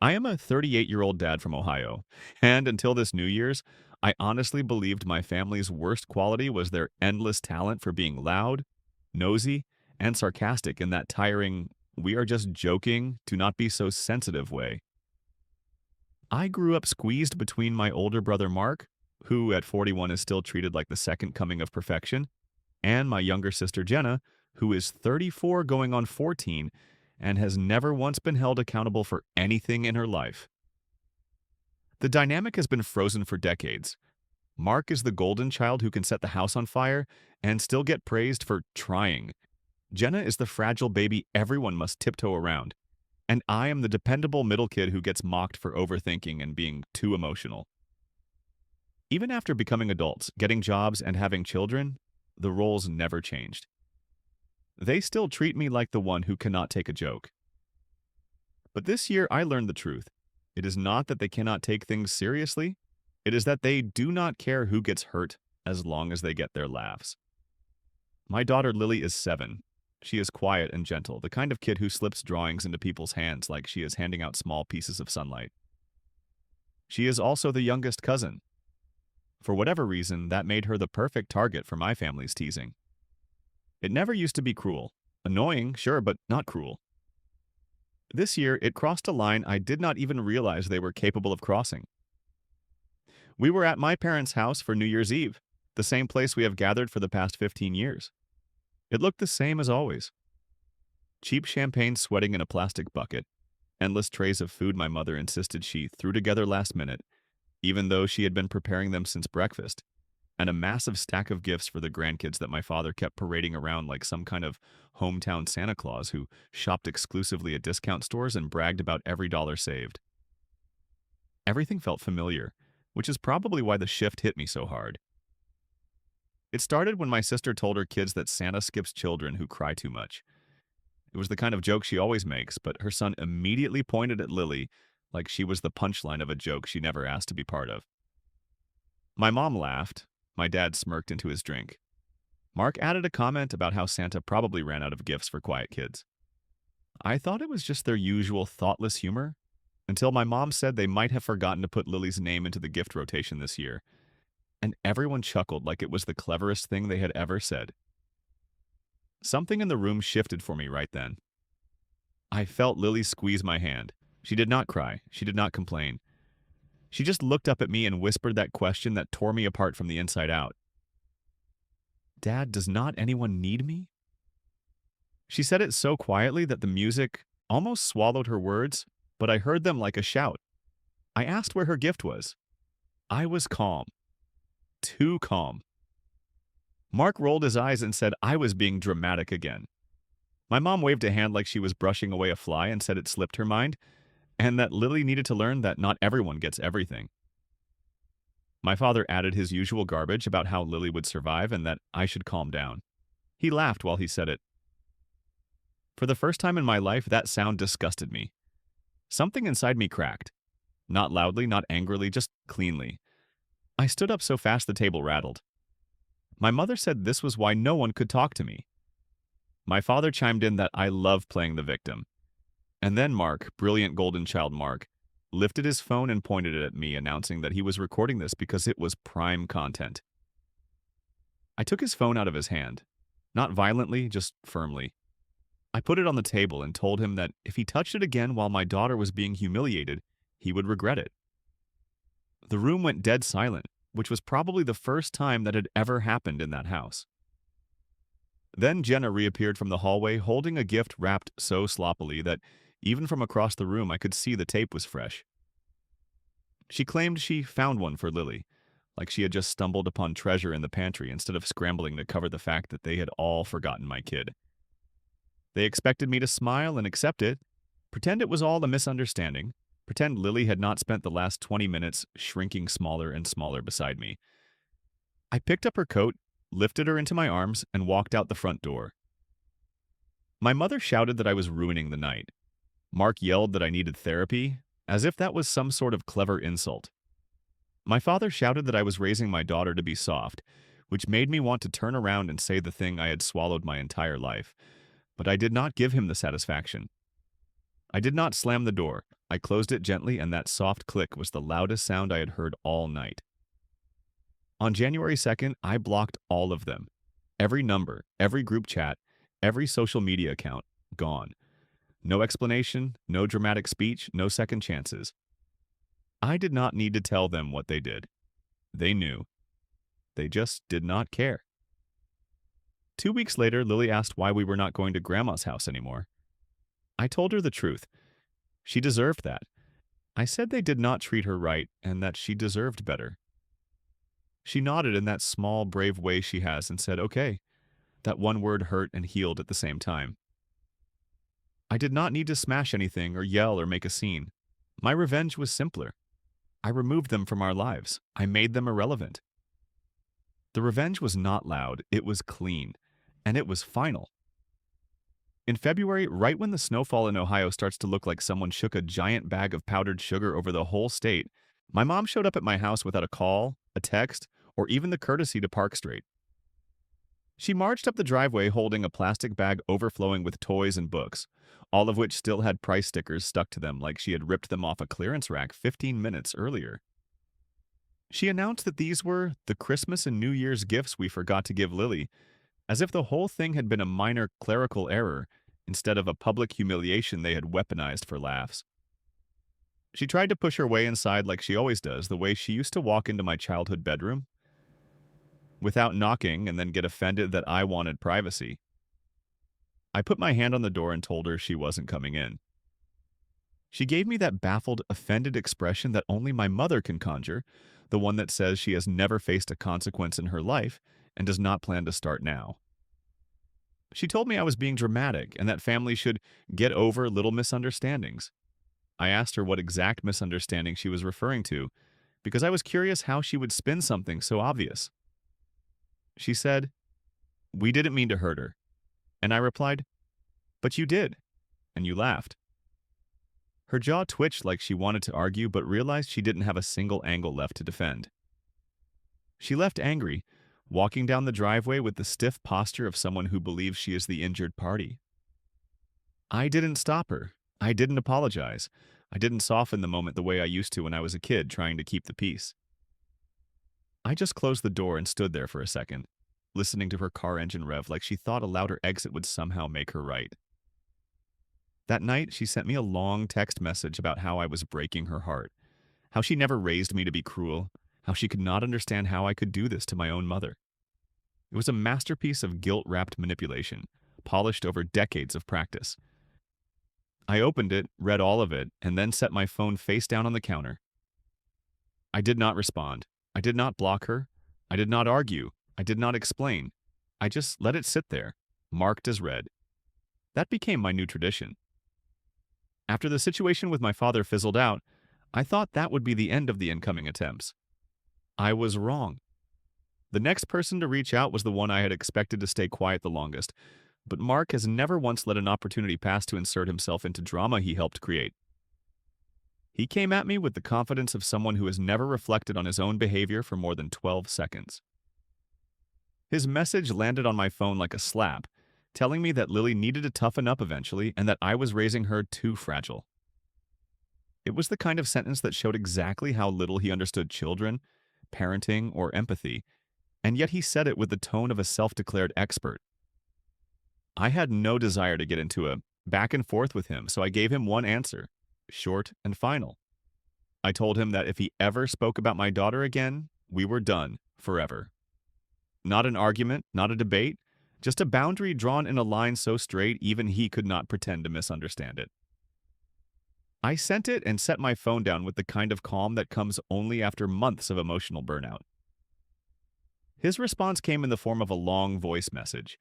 I am a 38-year-old dad from Ohio, and until this New Year's, I honestly believed my family's worst quality was their endless talent for being loud, nosy, and sarcastic in that tiring, we are just joking, to not be so sensitive way. I grew up squeezed between my older brother Mark, who at 41 is still treated like the second coming of perfection, and my younger sister Jenna, who is 34 going on 14 and has never once been held accountable for anything in her life. The dynamic has been frozen for decades. Mark is the golden child who can set the house on fire and still get praised for trying. Jenna is the fragile baby everyone must tiptoe around. And I am the dependable middle kid who gets mocked for overthinking and being too emotional. Even after becoming adults, getting jobs, and having children, the roles never changed. They still treat me like the one who cannot take a joke. But this year I learned the truth. It is not that they cannot take things seriously, it is that they do not care who gets hurt as long as they get their laughs. My daughter Lily is 7. She is quiet and gentle, the kind of kid who slips drawings into people's hands like she is handing out small pieces of sunlight. She is also the youngest cousin. For whatever reason, that made her the perfect target for my family's teasing. It never used to be cruel. Annoying, sure, but not cruel. This year, it crossed a line I did not even realize they were capable of crossing. We were at my parents' house for New Year's Eve, the same place we have gathered for the past 15 years. It looked the same as always. Cheap champagne sweating in a plastic bucket, endless trays of food my mother insisted she threw together last minute, even though she had been preparing them since breakfast, and a massive stack of gifts for the grandkids that my father kept parading around like some kind of hometown Santa Claus who shopped exclusively at discount stores and bragged about every dollar saved. Everything felt familiar, which is probably why the shift hit me so hard. It started when my sister told her kids that Santa skips children who cry too much. It was the kind of joke she always makes, but her son immediately pointed at Lily like she was the punchline of a joke she never asked to be part of. My mom laughed. My dad smirked into his drink. Mark added a comment about how Santa probably ran out of gifts for quiet kids. I thought it was just their usual thoughtless humor, until my mom said they might have forgotten to put Lily's name into the gift rotation this year, and everyone chuckled like it was the cleverest thing they had ever said. Something in the room shifted for me right then. I felt Lily squeeze my hand. She did not cry. She did not complain. She just looked up at me and whispered that question that tore me apart from the inside out. Dad, does not anyone need me? She said it so quietly that the music almost swallowed her words, but I heard them like a shout. I asked where her gift was. I was calm. Too calm. Mark rolled his eyes and said I was being dramatic again. My mom waved a hand like she was brushing away a fly and said it slipped her mind, and that Lily needed to learn that not everyone gets everything. My father added his usual garbage about how Lily would survive and that I should calm down. He laughed while he said it. For the first time in my life, that sound disgusted me. Something inside me cracked. Not loudly, not angrily, just cleanly. I stood up so fast the table rattled. My mother said this was why no one could talk to me. My father chimed in that I love playing the victim. And then Mark, brilliant golden child Mark, lifted his phone and pointed it at me, announcing that he was recording this because it was prime content. I took his phone out of his hand. Not violently, just firmly. I put it on the table and told him that if he touched it again while my daughter was being humiliated, he would regret it. The room went dead silent, which was probably the first time that had ever happened in that house. Then Jenna reappeared from the hallway holding a gift wrapped so sloppily that even from across the room I could see the tape was fresh. She claimed she found one for Lily, like she had just stumbled upon treasure in the pantry instead of scrambling to cover the fact that they had all forgotten my kid. They expected me to smile and accept it, pretend it was all a misunderstanding, pretend Lily had not spent the last 20 minutes shrinking smaller and smaller beside me. I picked up her coat, lifted her into my arms, and walked out the front door. My mother shouted that I was ruining the night. Mark yelled that I needed therapy, as if that was some sort of clever insult. My father shouted that I was raising my daughter to be soft, which made me want to turn around and say the thing I had swallowed my entire life, but I did not give him the satisfaction. I did not slam the door. I closed it gently, and that soft click was the loudest sound I had heard all night. On January 2nd, I blocked all of them. Every number, every group chat, every social media account, gone. No explanation, no dramatic speech, no second chances. I did not need to tell them what they did. They knew. They just did not care. 2 weeks later, Lily asked why we were not going to Grandma's house anymore. I told her the truth. She deserved that. I said they did not treat her right and that she deserved better. She nodded in that small, brave way she has and said, "Okay." That one word hurt and healed at the same time. I did not need to smash anything or yell or make a scene. My revenge was simpler. I removed them from our lives. I made them irrelevant. The revenge was not loud, it was clean, and it was final. In February, right when the snowfall in Ohio starts to look like someone shook a giant bag of powdered sugar over the whole state, my mom showed up at my house without a call, a text, or even the courtesy to park straight. She marched up the driveway holding a plastic bag overflowing with toys and books, all of which still had price stickers stuck to them like she had ripped them off a clearance rack 15 minutes earlier. She announced that these were the Christmas and New Year's gifts we forgot to give Lily, as if the whole thing had been a minor clerical error instead of a public humiliation they had weaponized for laughs. She tried to push her way inside like she always does, the way she used to walk into my childhood bedroom, without knocking and then get offended that I wanted privacy. I put my hand on the door and told her she wasn't coming in. She gave me that baffled, offended expression that only my mother can conjure, the one that says she has never faced a consequence in her life and does not plan to start now. She told me I was being dramatic and that families should get over little misunderstandings. I asked her what exact misunderstanding she was referring to, because I was curious how she would spin something so obvious. She said, "We didn't mean to hurt her." And I replied, "But you did." And you laughed. Her jaw twitched like she wanted to argue but realized she didn't have a single angle left to defend. She left angry, walking down the driveway with the stiff posture of someone who believes she is the injured party. I didn't stop her. I didn't apologize. I didn't soften the moment the way I used to when I was a kid trying to keep the peace. I just closed the door and stood there for a second, listening to her car engine rev like she thought a louder exit would somehow make her right. That night, she sent me a long text message about how I was breaking her heart, how she never raised me to be cruel, how she could not understand how I could do this to my own mother. It was a masterpiece of guilt-wrapped manipulation, polished over decades of practice. I opened it, read all of it, and then set my phone face down on the counter. I did not respond. I did not block her. I did not argue. I did not explain. I just let it sit there, marked as read. That became my new tradition. After the situation with my father fizzled out, I thought that would be the end of the incoming attempts. I was wrong. The next person to reach out was the one I had expected to stay quiet the longest, but Mark has never once let an opportunity pass to insert himself into drama he helped create. He came at me with the confidence of someone who has never reflected on his own behavior for more than 12 seconds. His message landed on my phone like a slap, telling me that Lily needed to toughen up eventually and that I was raising her too fragile. It was the kind of sentence that showed exactly how little he understood children, parenting, or empathy, and yet he said it with the tone of a self-declared expert. I had no desire to get into a back and forth with him, so I gave him one answer, short and final. I told him that if he ever spoke about my daughter again, we were done forever. Not an argument, not a debate, just a boundary drawn in a line so straight even he could not pretend to misunderstand it. I sent it and set my phone down with the kind of calm that comes only after months of emotional burnout. His response came in the form of a long voice message.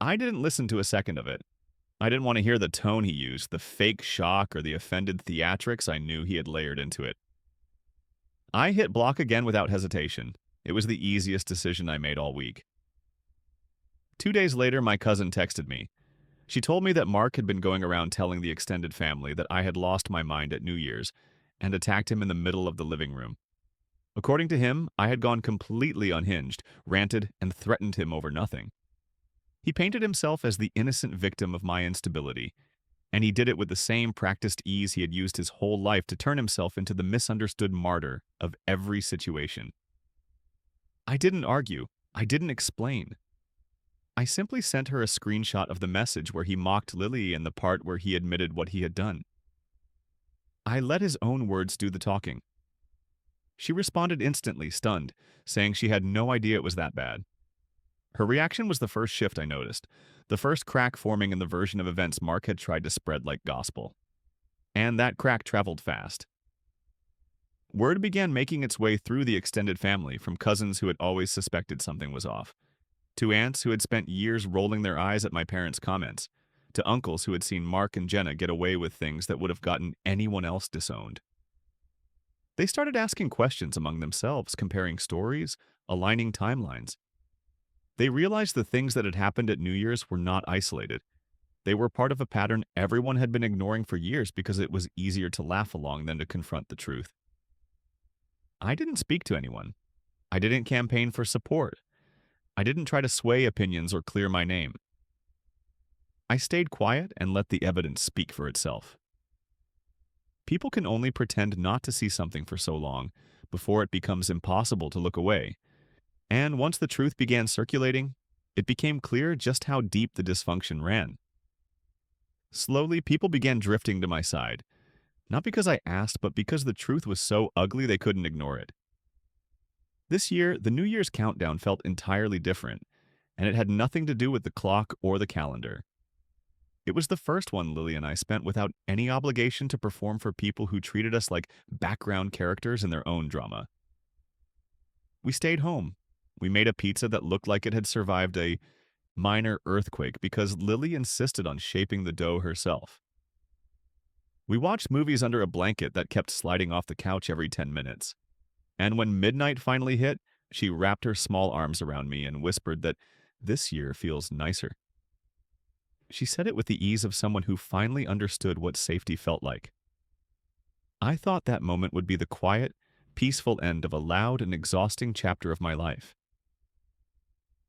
I didn't listen to a second of it. I didn't want to hear the tone he used, the fake shock or the offended theatrics I knew he had layered into it. I hit block again without hesitation. It was the easiest decision I made all week. 2 days later, my cousin texted me. She told me that Mark had been going around telling the extended family that I had lost my mind at New Year's and attacked him in the middle of the living room. According to him, I had gone completely unhinged, ranted, and threatened him over nothing. He painted himself as the innocent victim of my instability, and he did it with the same practiced ease he had used his whole life to turn himself into the misunderstood martyr of every situation. I didn't argue. I didn't explain. I simply sent her a screenshot of the message where he mocked Lily and the part where he admitted what he had done. I let his own words do the talking. She responded instantly, stunned, saying she had no idea it was that bad. Her reaction was the first shift I noticed, the first crack forming in the version of events Mark had tried to spread like gospel. And that crack traveled fast. Word began making its way through the extended family, from cousins who had always suspected something was off, to aunts who had spent years rolling their eyes at my parents' comments, to uncles who had seen Mark and Jenna get away with things that would have gotten anyone else disowned. They started asking questions among themselves, comparing stories, aligning timelines. They realized the things that had happened at New Year's were not isolated. They were part of a pattern everyone had been ignoring for years because it was easier to laugh along than to confront the truth. I didn't speak to anyone. I didn't campaign for support. I didn't try to sway opinions or clear my name. I stayed quiet and let the evidence speak for itself. People can only pretend not to see something for so long before it becomes impossible to look away. And once the truth began circulating, it became clear just how deep the dysfunction ran. Slowly, people began drifting to my side, not because I asked, but because the truth was so ugly they couldn't ignore it. This year, the New Year's countdown felt entirely different, and it had nothing to do with the clock or the calendar. It was the first one Lily and I spent without any obligation to perform for people who treated us like background characters in their own drama. We stayed home. We made a pizza that looked like it had survived a minor earthquake because Lily insisted on shaping the dough herself. We watched movies under a blanket that kept sliding off the couch every 10 minutes. And when midnight finally hit, she wrapped her small arms around me and whispered that this year feels nicer. She said it with the ease of someone who finally understood what safety felt like. I thought that moment would be the quiet, peaceful end of a loud and exhausting chapter of my life.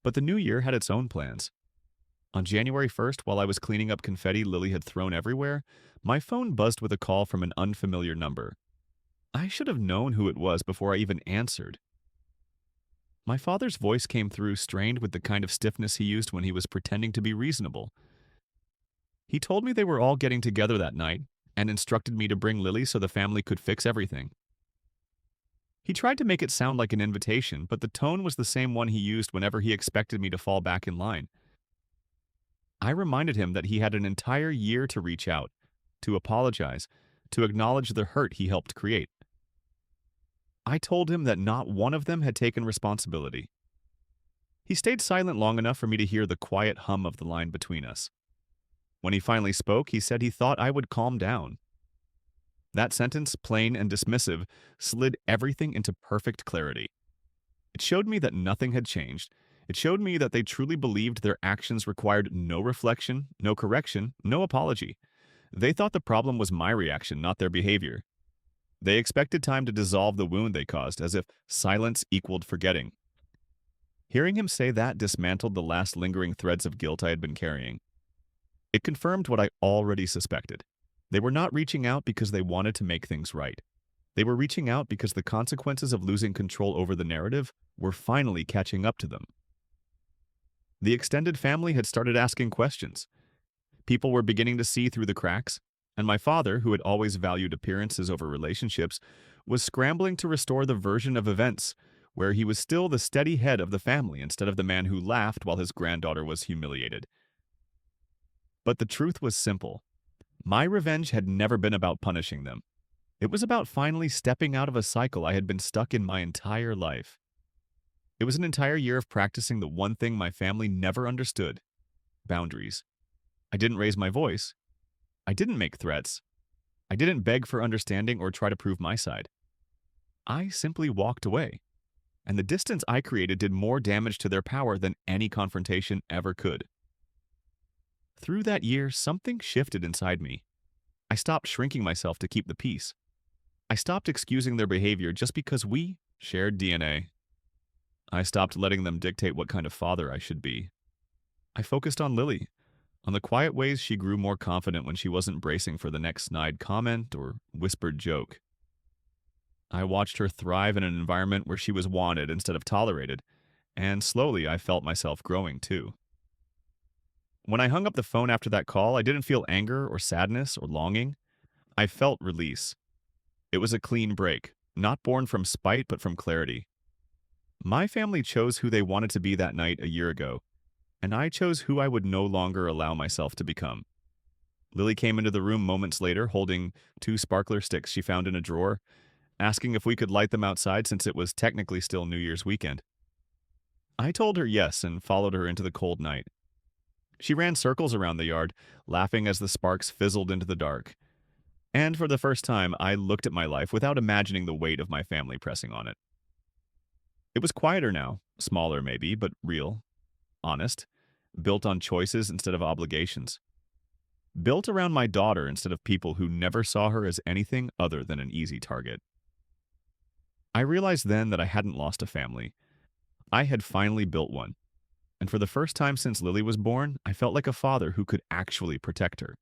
But the new year had its own plans. On January 1st, while I was cleaning up confetti Lily had thrown everywhere, my phone buzzed with a call from an unfamiliar number. I should have known who it was before I even answered. My father's voice came through strained with the kind of stiffness he used when he was pretending to be reasonable. He told me they were all getting together that night and instructed me to bring Lily so the family could fix everything. He tried to make it sound like an invitation, but the tone was the same one he used whenever he expected me to fall back in line. I reminded him that he had an entire year to reach out, to apologize, to acknowledge the hurt he helped create. I told him that not one of them had taken responsibility. He stayed silent long enough for me to hear the quiet hum of the line between us. When he finally spoke, he said he thought I would calm down. That sentence, plain and dismissive, slid everything into perfect clarity. It showed me that nothing had changed. It showed me that they truly believed their actions required no reflection, no correction, no apology. They thought the problem was my reaction, not their behavior. They expected time to dissolve the wound they caused, as if silence equaled forgetting. Hearing him say that dismantled the last lingering threads of guilt I had been carrying. It confirmed what I already suspected. They were not reaching out because they wanted to make things right. They were reaching out because the consequences of losing control over the narrative were finally catching up to them. The extended family had started asking questions. People were beginning to see through the cracks, and my father, who had always valued appearances over relationships, was scrambling to restore the version of events where he was still the steady head of the family instead of the man who laughed while his granddaughter was humiliated. But the truth was simple. My revenge had never been about punishing them. It was about finally stepping out of a cycle I had been stuck in my entire life. It was an entire year of practicing the one thing my family never understood: boundaries. I didn't raise my voice. I didn't make threats. I didn't beg for understanding or try to prove my side. I simply walked away. And the distance I created did more damage to their power than any confrontation ever could. Through that year, something shifted inside me. I stopped shrinking myself to keep the peace. I stopped excusing their behavior just because we shared DNA. I stopped letting them dictate what kind of father I should be. I focused on Lily, On the quiet ways, she grew more confident when she wasn't bracing for the next snide comment or whispered joke. I watched her thrive in an environment where she was wanted instead of tolerated, and slowly I felt myself growing too. When I hung up the phone after that call, I didn't feel anger or sadness or longing. I felt release. It was a clean break, not born from spite but from clarity. My family chose who they wanted to be that night a year ago, and I chose who I would no longer allow myself to become. Lily came into the room moments later holding two sparkler sticks she found in a drawer, asking if we could light them outside since it was technically still New Year's weekend. I told her yes and followed her into the cold night. She ran circles around the yard, laughing as the sparks fizzled into the dark. And for the first time, I looked at my life without imagining the weight of my family pressing on it. It was quieter now, smaller maybe, but real, honest, built on choices instead of obligations. Built around my daughter instead of people who never saw her as anything other than an easy target. I realized then that I hadn't lost a family. I had finally built one. And for the first time since Lily was born, I felt like a father who could actually protect her.